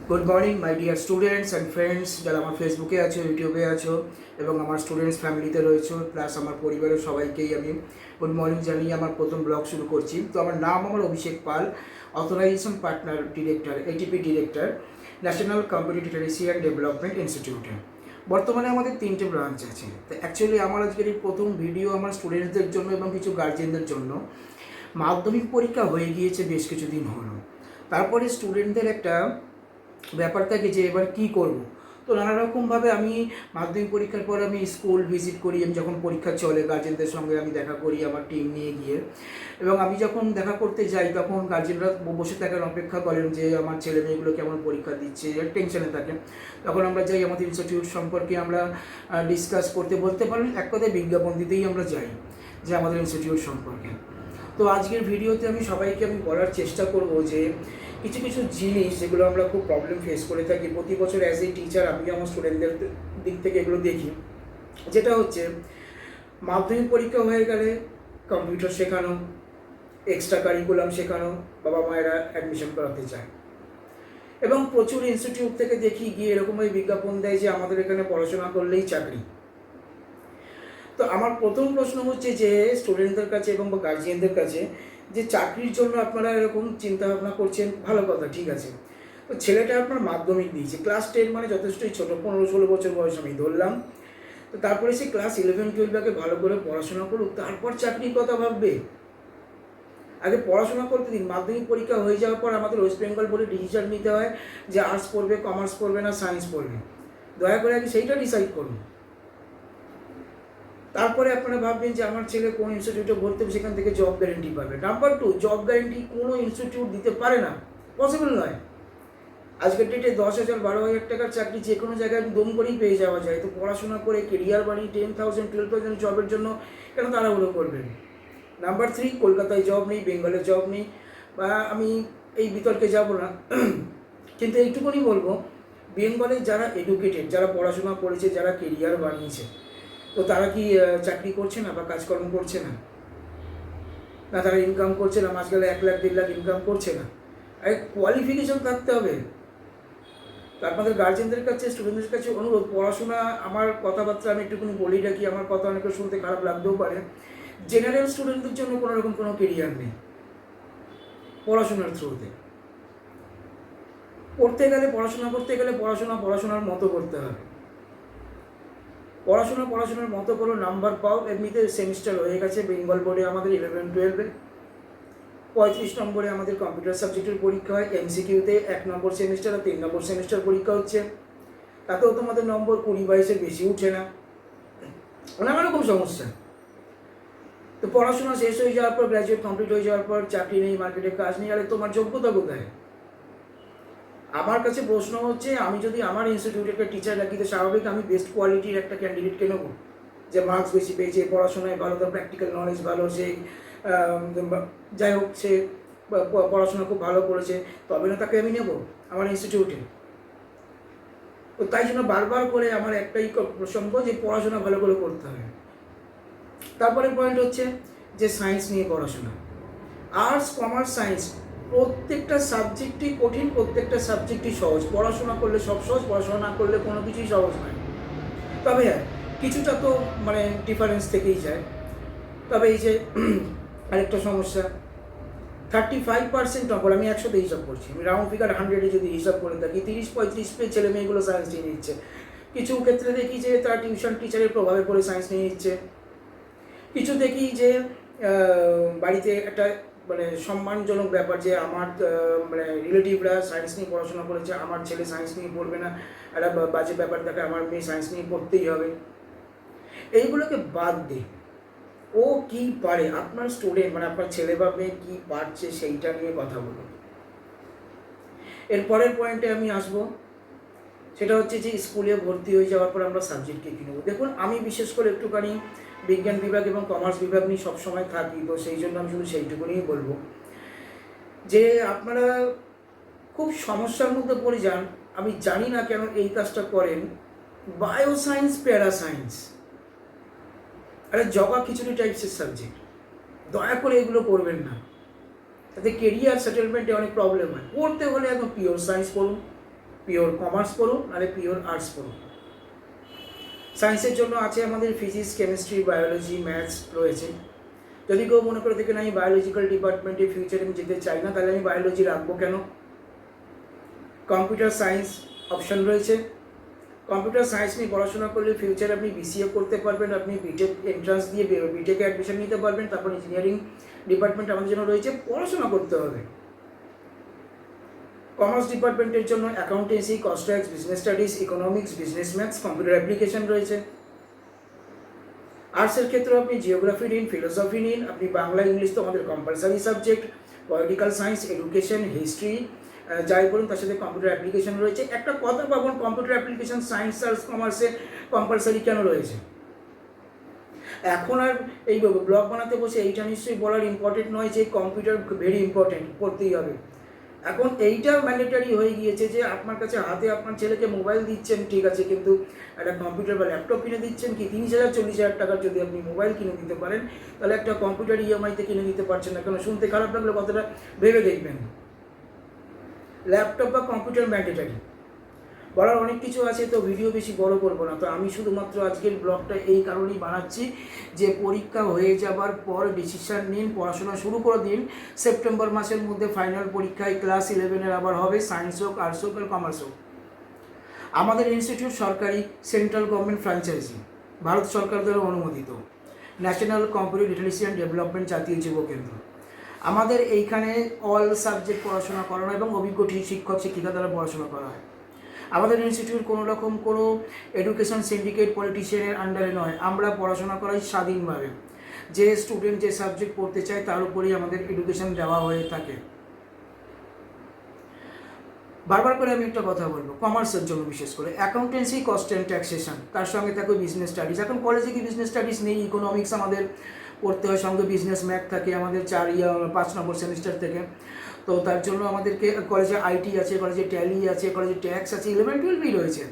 Good morning my dear students and friends, যারা আমার ফেসবুকে আছো, ইউটিউবে আছো এবং আমার স্টুডেন্টস ফ্যামিলিতে রয়েছো, প্লাস আমার পরিবারের সবাইকেই আমি গুড মর্নিং জানিয়ে আমার প্রথম ব্লগ শুরু করছি। তো আমার Abhishek Pal, authorization partner director, ATP director, national competitive literacy and development ইনস্টিটিউটে। বর্তমানে আমাদের 3টে ব্রাঞ্চ আছে। তো অ্যাকচুয়ালি আমার আজকের এই প্রথম ভিডিও আমার স্টুডেন্টসদের জন্য এবং কিছু গার্জিয়ানদের জন্য। মাধ্যমিক পরীক্ষা হয়ে গিয়েছে বেশ কিছুদিন হলো, তারপরে স্টুডেন্টদের একটা ব্যাপার থাকে যে এবার কী করব। তো নানা রকমভাবে আমি মাধ্যমিক পরীক্ষার পর আমি স্কুল ভিজিট করি, আমি যখন পরীক্ষা চলে গার্জেনদের সঙ্গে আমি দেখা করি আমার টিম নিয়ে গিয়ে, এবং আমি যখন দেখা করতে যাই তখন গার্জেনরা বসে থাকার অপেক্ষা করেন যে আমার ছেলে মেয়েগুলো কেমন পরীক্ষা দিচ্ছে, টেনশনে থাকে। তখন আমরা যাই, আমাদের ইনস্টিটিউট সম্পর্কে আমরা ডিসকাস করতে, বলতে পারেন এক কথায় বিজ্ঞাপন দিতেই আমরা যাই যে আমাদের ইনস্টিটিউট সম্পর্কে। তো আজকের ভিডিওতে আমি সবাইকে বলার চেষ্টা করব যে কিছু কিছু জিনিস যেগুলো আমরা খুব প্রবলেম ফেস করে থাকি প্রতি বছর অ্যাজ এ টিচার, আমি আমার স্টুডেন্টদের দিক থেকে এগুলো দেখি। যেটা হচ্ছে মাধ্যমিক পরীক্ষা হয়ে গেলে কম্পিউটার শেখানো, এক্সট্রা কারিকুলাম শেখানো, বাবা মায়েরা অ্যাডমিশন করাতে চায় এবং প্রচুর ইনস্টিটিউট থেকে দেখি গিয়ে এরকমই বিজ্ঞাপন দেয় যে আমাদের এখানে পড়াশোনা করলেই চাকরি। তো আমার প্রথম প্রশ্ন হচ্ছে যে স্টুডেন্টদের কাছে এবং গার্জিয়ানদের কাছে, যে চাকরির জন্য আপনারা এরকম চিন্তাভাবনা করছেন, ভালো কথা, ঠিক আছে। তো ছেলেটা আপনার মাধ্যমিক দিয়েছে, ক্লাস 10 মানে যথেষ্টই ছোটো, 15-16 বছর বয়স আমি ধরলাম। তো তারপরে সে ক্লাস 11-12 ভালো করে পড়াশোনা করুক, তারপর চাকরির কথা ভাববে। আগে পড়াশোনা করতে দিন। মাধ্যমিক পরীক্ষা হয়ে যাওয়ার পর আমাদের ওয়েস্ট বেঙ্গল বোর্ডে ডিসিশন নিতে হয় যে আর্টস পড়বে, কমার্স পড়বে না সায়েন্স পড়বে। দয়া করে আগে সেইটা ডিসাইড করুন, তারপরে আপনারা ভাববেন যে আমার ছেলে কোন ইনস্টিটিউটে ভর্তি হবে, সেখান থেকে জব গ্যারেন্টি পাবে। নাম্বার 2, জব গ্যারেন্টি কোনো ইনস্টিটিউট দিতে পারে না, পসিবল নয়। আজকের ডেটে 10,000 12,000 টাকার চাকরি যে কোনো জায়গায় দম করেই পেয়ে যাওয়া যায়। তো পড়াশোনা করে কেরিয়ার বাড়ি 10,000 12,000 জবের জন্য কেন তাড়াহুড়ো করবেন? নাম্বার 3, কলকাতায় জব নেই, বেঙ্গলে জব নেই, বা আমি এই বিতর্কে যাব না, কিন্তু এইটুকুনি বলবো, বেঙ্গলে যারা এডুকেটেড, যারা পড়াশোনা করেছে, যারা কেরিয়ার বানিয়েছে, তো তারা কি চাকরি করছে না বা কাজকর্ম করছে না? না তারা ইনকাম করছে না, মাস গেলে 1 লাখ 1.5 লাখ ইনকাম করছে না? আরে কোয়ালিফিকেশন থাকতে হবে। তো আপনাদের গার্জেনদের কাছে, স্টুডেন্টদের কাছে অনুরোধ, পড়াশোনা, আমার কথাবার্তা আমি একটুখানি বলি রাখি, আমার কথা অনেকে শুনতে খারাপ লাগতেও পারে। জেনারেল স্টুডেন্টদের জন্য কোনো রকম কোনো কেরিয়ার নেই পড়াশোনার থ্রুতে। পড়তে গেলে, পড়াশোনা করতে গেলে পড়াশোনার মতো করতে হবে। পড়াশোনার মতো করে নাম্বার পাও। এমনিতে সেমিস্টার হয়ে গেছে বেঙ্গল বোর্ডে আমাদের 11-12-এ 35 নম্বরে আমাদের কম্পিউটার সাবজেক্টের পরীক্ষা হয়। এমসিকিউতে 1 নম্বর সেমিস্টার আর 3 নম্বর সেমিস্টার পরীক্ষা হচ্ছে। তাতেও তোমাদের নম্বর 20-22-এর বেশি উঠে না, নানা রকম সমস্যা। তো পড়াশোনা শেষ হয়ে যাওয়ার পর, গ্র্যাজুয়েট কমপ্লিট হয়ে যাওয়ার পর চাকরি নেই, মার্কেটে কাজ নেই, আরে তোমার যোগ্যতা কোথায়? আমার কাছে প্রশ্ন হচ্ছে, আমি যদি আমার ইনস্টিটিউটে একটা টিচার রাখি, তো স্বাভাবিক আমি বেস্ট কোয়ালিটির একটা ক্যান্ডিডেটকে নেবো, যে মার্কস বেশি পেয়েছে, পড়াশোনায় ভালো, তার প্র্যাকটিক্যাল নলেজ ভালো, সে যাই হোক সে পড়াশোনা খুব ভালো করেছে, তবে না তাকে আমি নেব আমার ইনস্টিটিউটে। তো তাই জন্য বারবার করে আমার একটাই প্রসঙ্গ, যে পড়াশোনা ভালো করে করতে হবে। তারপরে পয়েন্ট হচ্ছে যে সায়েন্স নিয়ে পড়াশোনা, আর্টস কমার্স সায়েন্স, প্রত্যেকটা সাবজেক্টই কঠিন, প্রত্যেকটা সাবজেক্টই সহজ। পড়াশোনা করলে সব সহজ, পড়াশোনা না করলে কোনো কিছুই সহজ নয়। তবে হ্যাঁ, কিছুটা তো ডিফারেন্স থেকেই যায়। তবে এই যে আরেকটা সমস্যা, 35% নম্বর, আমি 100তে হিসাব করছি, আমি রাউন্ড ফিগার 100-এ যদি হিসাব করে থাকি, 30-35 পেয়ে ছেলে মেয়েগুলো সায়েন্স নিয়ে নিচ্ছে। কিছু ক্ষেত্রে দেখি যে তারা টিউশন টিচারের প্রভাবে পড়ে সায়েন্স নিয়ে নিচ্ছে। কিছু দেখি যে বাড়িতে একটা সম্মানজনক ব্যাপার, যে আমার রিলেটিভরা সায়েন্স নিয়ে পড়াশোনা করেছে, আমার ছেলে সায়েন্স নিয়ে পড়বে না, একটা বাজে ব্যাপার থাকে, আমার মেয়ে সায়েন্স নিয়ে পড়তেই হবে। এইগুলোকে বাদ দিয়ে ও কি পারে, আপনার স্টুডেন্ট আপনার ছেলে বা মেয়ে কী পারছে সেইটা নিয়ে কথা বলুন। এর পরের পয়েন্টে আমি আসবো, সেটা হচ্ছে যে স্কুলে ভর্তি হয়ে যাওয়ার পর আমরা সাবজেক্টকে কী নেব। দেখুন, আমি বিশেষ করে একটুখানি বিজ্ঞান বিভাগ এবং কমার্স বিভাগ নিয়ে সবসময় থাকি, তো সেই জন্য আমি শুধু সেইটুকুনিই বলবো যে আপনারা খুব সমস্যার মধ্যে পড়ে যান। আমি জানি না কেন এই কাজটা করেন, বায়ো সায়েন্স, প্যারা সায়েন্স, আরে জগা খিচুড়ি টাইপসের সাবজেক্ট, দয়া করে এগুলো করবেন না। তাতে কেরিয়ার সেটেলমেন্টে অনেক প্রবলেম হয়। পড়তে হলে একদম পিওর সায়েন্স পড়ুন, পিওর কমার্স পড়ুন, নাহলে পিওর আর্টস পড়ুন। সায়েন্সের জন্য আছে আমাদের ফিজিক্স, কেমিস্ট্রি, বায়োলজি, ম্যাথস রয়েছে। যদি কেউ মনে করে দেখেন আমি বায়োলজিক্যাল ডিপার্টমেন্টে ফিউচারে আমি যেতে চাই না, তাহলে আমি বায়োলজি রাখবো কেন? কম্পিউটার সায়েন্স অপশান রয়েছে। কম্পিউটার সায়েন্স নিয়ে পড়াশোনা করলে ফিউচারে আপনি বিসিএ করতে পারবেন, আপনি বিটেক এন্ট্রান্স দিয়ে বিটেকে অ্যাডমিশন নিতে পারবেন। তারপর ইঞ্জিনিয়ারিং ডিপার্টমেন্ট আমাদের জন্য রয়েছে, পড়াশোনা করতে হবে। কমার্স ডিপার্টমেন্টের জন্য accountancy, cost tax, business studies, economics, business maths, computer application রয়েছে। আর্টসের ক্ষেত্রেও আপনি জিওগ্রাফি নিন, ফিলোসফি নিন, আপনি বাংলা ইংলিশ তো আমাদের compulsory subject, political science, education, history যাই বলুন, তার সাথে কম্পিউটার অ্যাপ্লিকেশন রয়েছে। একটা কথা পাবন, কম্পিউটার অ্যাপ্লিকেশন সায়েন্স আর্টস কমার্সে কম্পালসারি কেন রয়েছে? এখন আর এই ব্লগ বানাতে বসে এইটা নিশ্চয়ই বলার ইম্পর্টেন্ট নয় যে কম্পিউটার ভেরি ইম্পর্টেন্ট, পড়তেই হবে। এখন এইটা ম্যান্ডেটারি হয়ে গিয়েছে যে আপনার কাছে হাতে আপনার ছেলেকে মোবাইল দিচ্ছেন, ঠিক আছে, কিন্তু একটা কম্পিউটার বা ল্যাপটপ কিনে দিচ্ছেন কি 30,000-40,000 টাকার যদি আপনি মোবাইল কিনে দিতে পারেন, তাহলে একটা কম্পিউটার ইএমআইতে কিনে দিতে পারছেন না কেন? শুনতে খারাপ লাগলে কথাটা ভেবে দেখবেন। ল্যাপটপ বা কম্পিউটার ম্যান্ডেটারি। বলার অনেক কিছু আছে, তো ভিডিও বেশি বড় করবো না। তো আমি শুধুমাত্র আজকের ব্লগটা এই কারণেই বানাচ্ছি যে পরীক্ষা হয়ে যাবার পর ডিসিশান নিন, পড়াশোনা শুরু করে দিন। সেপ্টেম্বর মাসের মধ্যে ফাইনাল পরীক্ষায় ক্লাস 11-এর আবার হবে, সায়েন্স হোক, আর্টস হোক আর কমার্স হোক। আমাদের ইনস্টিটিউট সরকারি, সেন্ট্রাল গভর্নমেন্ট ফ্র্যাঞ্চাইজি, ভারত সরকার দ্বারা অনুমোদিত, national computer literacy and development জাতীয় যুব কেন্দ্র। আমাদের এইখানে অল সাবজেক্ট পড়াশোনা করানো এবং অভিজ্ঞ শিক্ষক শিক্ষিকা দ্বারা পড়াশোনা করা হয়। আমাদের ইনস্টিটিউট কোনো রকম কোনো এডুকেশন সিন্ডিকেট পলিটিশিয়ানের আন্ডারে নয়। আমরা পড়াশোনা করাই স্বাধীনভাবে, যে স্টুডেন্ট যে সাবজেক্ট পড়তে চায় তার উপরেই আমাদের এডুকেশন দেওয়া হয়ে থাকে। বারবার করে আমি একটা কথা বলবো, কমার্সের জন্য বিশেষ করে অ্যাকাউন্টেন্সি, কস্ট অ্যান্ড ট্যাক্সেশন, তার সঙ্গে থাকে বিজনেস স্টাডিজ। এখন কলেজে কি বিজনেস স্টাডিজ নেই? ইকোনমিক্স আমাদের পড়তে হয়, সঙ্গে বিজনেস ম্যাথ থাকে আমাদের 5 নম্বর সেমিস্টার থেকে। তো তার জন্য আমাদেরকে কলেজে আইটি আছে, কলেজে ট্যালি আছে, কলেজে ট্যাক্স আছে, 11-12 রয়েছে।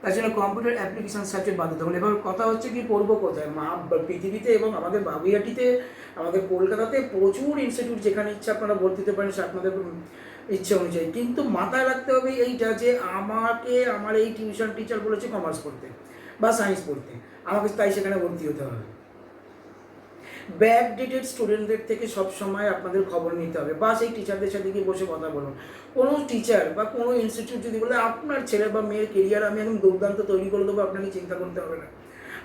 তার জন্য কম্পিউটার অ্যাপ্লিকেশন সাবজেক্ট বাধ্যতামূলক। এবার কথা হচ্ছে কি পড়বো কোথায়? পৃথিবীতে এবং আমাদের বাগুইয়াটিতে, আমাদের কলকাতাতে প্রচুর ইনস্টিটিউট, যেখানে ইচ্ছা আপনারা ভর্তি হতে পারেন আপনাদের ইচ্ছে অনুযায়ী। কিন্তু মাথায় রাখতে হবে এইটা যে আমার এই টিউশন টিচার বলেছে কমার্স পড়তে বা সায়েন্স পড়তে, আমাকে তাই সেখানে ভর্তি হতে হবে। ব্যাকডেটেড স্টুডেন্টদের থেকে সবসময় আপনাদের খবর নিতে হবে, বা সেই টিচারদের সাথে গিয়ে বসে কথা বলুন। কোনো টিচার বা কোনো ইনস্টিটিউট যদি বলে আপনার ছেলে বা মেয়ের কেরিয়ার আমি একদম দুর্দান্ত তৈরি করে দেবো, আপনাকে চিন্তা করতে হবে না।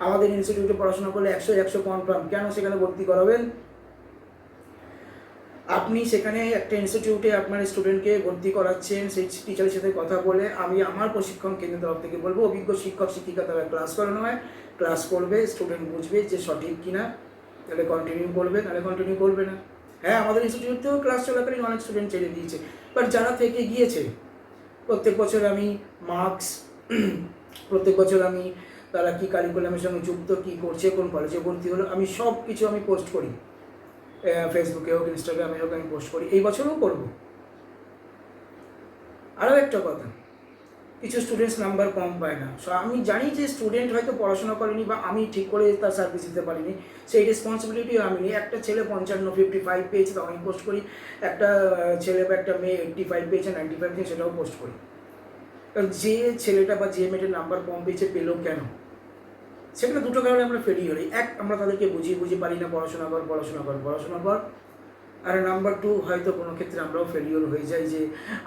আমাদের ইনস্টিটিউটে পড়াশোনা করলে 100 কনফার্ম। কেন সেখানে ভর্তি করাবেন? আপনি সেখানে একটা ইনস্টিটিউটে আপনার স্টুডেন্টকে ভর্তি করাচ্ছেন, সেই টিচারের সাথে কথা বলে আমি আমার প্রশিক্ষণ কেন্দ্রের তরফ থেকে বলবো, অভিজ্ঞ শিক্ষক শিক্ষিকা দ্বারা ক্লাস করানো হয়, ক্লাস করবে, স্টুডেন্ট বুঝবে যে সঠিক কিনা, তাহলে কন্টিনিউ করবে, নাহলে কন্টিনিউ করবে না। হ্যাঁ, আমাদের ইনস্টিটিউটেও ক্লাস চলাকালীন অনেক স্টুডেন্ট ছেড়ে দিয়েছে, বাট যারা থেকে গিয়েছে প্রত্যেক বছর আমি মার্কস, প্রত্যেক বছর আমি তারা কী কারিকুলামের সঙ্গে যুক্ত, কী করছে, কোন কলেজে ভর্তি হলো, আমি সব কিছু আমি পোস্ট করি, ফেসবুকে হোক, ইনস্টাগ্রামে হোক, আমি পোস্ট করি। এই বছরও করব। আরও একটা কথা, কিছু স্টুডেন্টস নাম্বার কম পায় না। সো আমি জানি যে স্টুডেন্ট হয়তো পড়াশোনা করেনি বা আমি ঠিক করে তার সার্ভিস দিতে পারিনি, সেই রেসপন্সিবিলিটিও আমি নিই। একটা ছেলে 55 পেয়েছে, তো আমি পোস্ট করি। একটা ছেলে বা একটা মেয়ে 85 পেয়েছে, 95 পেয়েছে, সেটাও পোস্ট করি। কারণ যে ছেলেটা বা যে মেয়েটার নাম্বার কম পেয়েছে, পেলো কেন? সেখানে দুটো কারণে আমরা ফেলিওর। এক, আমরা তাদেরকে বুঝিয়ে পারি না পড়াশোনা কর। আর নাম্বার 2, হয়তো কোনো ক্ষেত্রে আমরাও ফেলিওর হয়ে যাই যে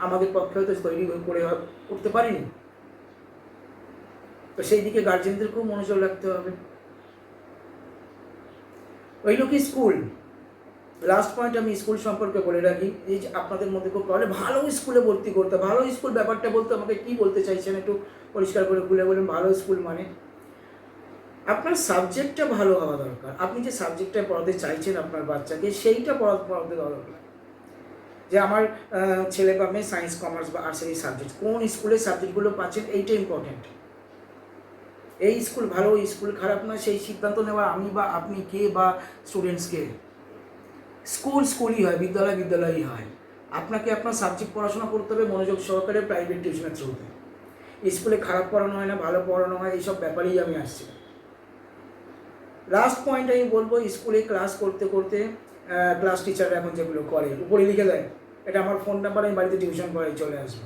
আমাদের পক্ষে হয়তো তৈরি করে করতে পারিনি। তো সেই দিকে গার্জেনদেরকেও মনোযোগ রাখতে হবে। ওই লোকই স্কুল। লাস্ট পয়েন্ট আমি স্কুল সম্পর্কে বলে রাখি, এই যে আপনাদের মধ্যে খুব তাহলে ভালো স্কুলে ভর্তি করতে, ভালো স্কুল ব্যাপারটা বলতে আমাকে কী বলতে চাইছেন একটু পরিষ্কার করে খুলে বলেন। ভালো স্কুল মানে আপনার সাবজেক্টটা ভালো হওয়া দরকার। আপনি যে সাবজেক্টটা পড়াতে চাইছেন আপনার বাচ্চাকে, সেইটা পড়াতে দেওয়া দরকার। যে আমার ছেলে বা মেয়ে সায়েন্স, কমার্স বা আর্টসের এই সাবজেক্ট, কোন স্কুলের সাবজেক্টগুলো পাচ্ছেন, এইটা ইম্পর্টেন্ট। এই স্কুল ভালো, এই স্কুল খারাপ নয়, সেই সিদ্ধান্ত নেওয়া আমি বা আপনি কে বা স্টুডেন্টসকে। স্কুলই হয়, বিদ্যালয়ই হয়। আপনাকে আপনার সাবজেক্ট পড়াশোনা করতে হবে মনোযোগ সহকারে, প্রাইভেট টিউশনের থ্রুতে। স্কুলে খারাপ পড়ানো হয় না, ভালো পড়ানো হয়, এইসব ব্যাপারেই আমি আসছি। লাস্ট পয়েন্ট আমি বলবো, স্কুলে ক্লাস করতে ক্লাস টিচাররা এখন যেগুলো করে, উপরে লিখে দেয় এটা আমার ফোন নাম্বার, আমি বাড়িতে টিউশন পড়াই, চলে আসবো।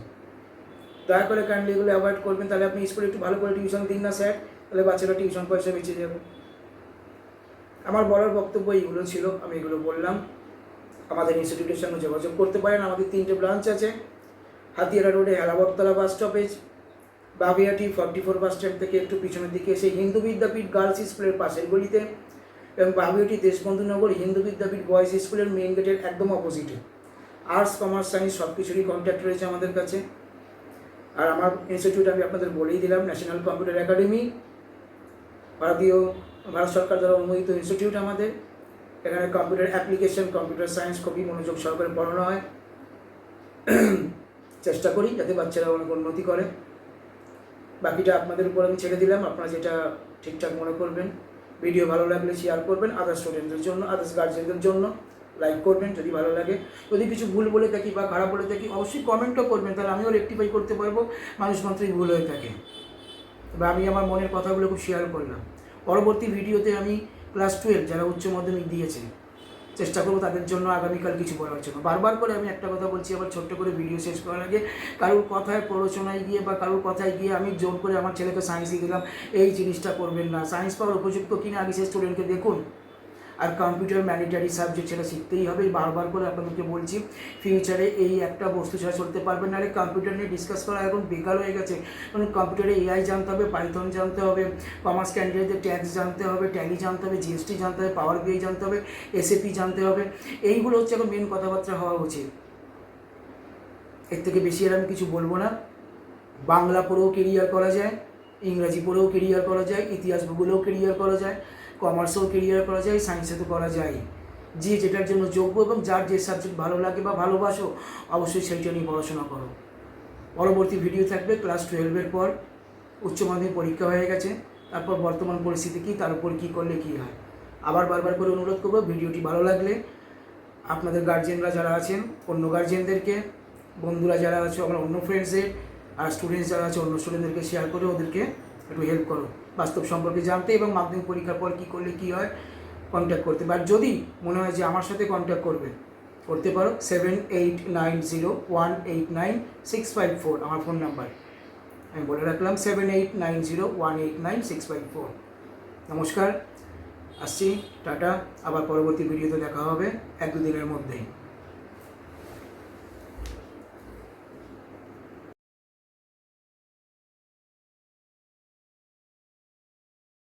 দয়া করে কাইন্ডলি এগুলো অ্যাভয়েড করবেন। তাহলে আপনি স্কুলে একটু ভালো করে টিউশন দিন না স্যার, তাহলে বাচ্চারা টিউশন পয়সা বেঁচে যাবে। আমার বলার বক্তব্য এইগুলো ছিল, আমি এগুলো বললাম। আমাদের ইনস্টিটিউটের সঙ্গে যোগাযোগ করতে পারেন। আমাদের 3টে ব্রাঞ্চ আছে, হাতিয়ারা রোডে Helabattala bus stoppage, বাবিয়াটি 44 bus stand থেকে একটু পিছনের দিকে এসে হিন্দু বিদ্যাপীঠ গার্লস স্কুলের পাশের গলিতে, এবং বাবিয়াটি দেশবন্ধুনগর হিন্দু বিদ্যাপীঠ বয়েজ স্কুলের মেইন গেটের একদম অপোজিটে। আর্টস, কমার্স, সায়েন্স সব কিছুরই কন্ট্যাক্ট রয়েছে আমাদের কাছে। আর আমার ইনস্টিটিউট আমি আপনাদের বলেই দিলাম, ন্যাশনাল কম্পিউটার একাডেমি, ভারত সরকার দ্বারা অনুমোদিত ইনস্টিটিউট আমাদের। এখানে কম্পিউটার অ্যাপ্লিকেশন, কম্পিউটার সায়েন্স খুবই মনোযোগ সহকারে পড়ানো হয়। চেষ্টা করি যাতে বাচ্চারা অনেক উন্নতি করে। বাকিটা আপনাদের উপর আমি ছেড়ে দিলাম, আপনারা যেটা ঠিকঠাক মনে করবেন। ভিডিও ভালো লাগলে শেয়ার করবেন আদার্স স্টুডেন্টদের জন্য, আদার্স গার্জিয়ানদের জন্য লাইক করবেন যদি ভালো লাগে। যদি কিছু ভুল বলে থাকি বা খারাপ বলে থাকি অবশ্যই কমেন্টও করবেন, তাহলে আমিও রেকটিফাই করতে পারবো। মানুষ মাত্রই ভুল হয়ে থাকে। বা আমি আমার মনের কথাগুলো খুব শেয়ার করলাম। পরবর্তী ভিডিওতে আমি ক্লাস 12 যারা উচ্চ মাধ্যমিক দিয়েছে চেষ্টা করবো তাদের জন্য আগামীকাল কিছু বলার জন্য। বারবার করে আমি একটা কথা বলছি, আবার ছোট্ট করে ভিডিও শেষ করার আগে, কারোর কথায় প্ররোচনায় গিয়ে বা কারোর কথায় গিয়ে আমি জোর করে আমার ছেলেকে সায়েন্সই দিলাম এই জিনিসটা করবেন না। সায়েন্স পাওয়ার উপযুক্ত কিনা আগে সেই স্টুডেন্টকে দেখুন। আর কম্পিউটার ম্যান্ডেটারি সাবজেক্ট, সেটা শিখতেই হবে। বারবার করে আপনাদেরকে বলছি, ফিউচারে এই একটা বস্তু ছাড়া চলতে পারবেন না। আরে কম্পিউটার নিয়ে ডিসকাস করা এখন বেকার হয়ে গেছে। কারণ কম্পিউটারে এআই জানতে হবে, পাইথন জানতে হবে, কমার্স ক্যান্ডিডেটদের ট্যাক্স জানতে হবে, ট্যালি জানতে হবে, জিএসটি জানতে হবে, পাওয়ার বিআই জানতে হবে, এসএপি জানতে হবে। এইগুলো হচ্ছে এখন মেন কথাবার্তা হওয়া উচিত। এর থেকে বেশি আর আমি কিছু বলবো না। বাংলা পড়েও কেরিয়ার করা যায়, ইংরাজি পড়েও কেরিয়ার করা যায়, ইতিহাস ভূগোলেও কেরিয়ার করা যায়, কমার্সেও কেরিয়ার করা যায়, সায়েন্সে তো করা যায়। যে যেটার জন্য যোগ্য এবং যার যে সাবজেক্ট ভালো লাগে বা ভালোবাসো অবশ্যই সেইটা নিয়ে পড়াশোনা করো। পরবর্তী ভিডিও থাকবে ক্লাস 12-এর পর। উচ্চ মাধ্যমিক পরীক্ষা হয়ে গেছে, তারপর বর্তমান পরিস্থিতি কী, তার উপর কী করলে কী হয়। আবার বারবার করে অনুরোধ করবো, ভিডিওটি ভালো লাগলে আপনাদের গার্জিয়ানরা যারা আছেন অন্য গার্জিয়ানদেরকে, বন্ধুরা যারা আছে আমার অন্য ফ্রেন্ডসদের, আর স্টুডেন্টস যারা আছে অন্য স্টুডেন্টদেরকে শেয়ার করে ওদেরকে একটু হেল্প করো বাস্তব সম্পর্কে জানতে, এবং মাধ্যমিক পরীক্ষার পর কী করলে কী হয় কন্ট্যাক্ট করতে। আর যদি মনে হয় যে আমার সাথে কন্ট্যাক্ট করতে পারো 7890189654 আমার ফোন নাম্বার। আমি বলে রাখলাম 7890189654। নমস্কার, আসছি, টাটা। আবার পরবর্তী ভিডিওতে দেখা হবে 1-2 দিনের মধ্যেই।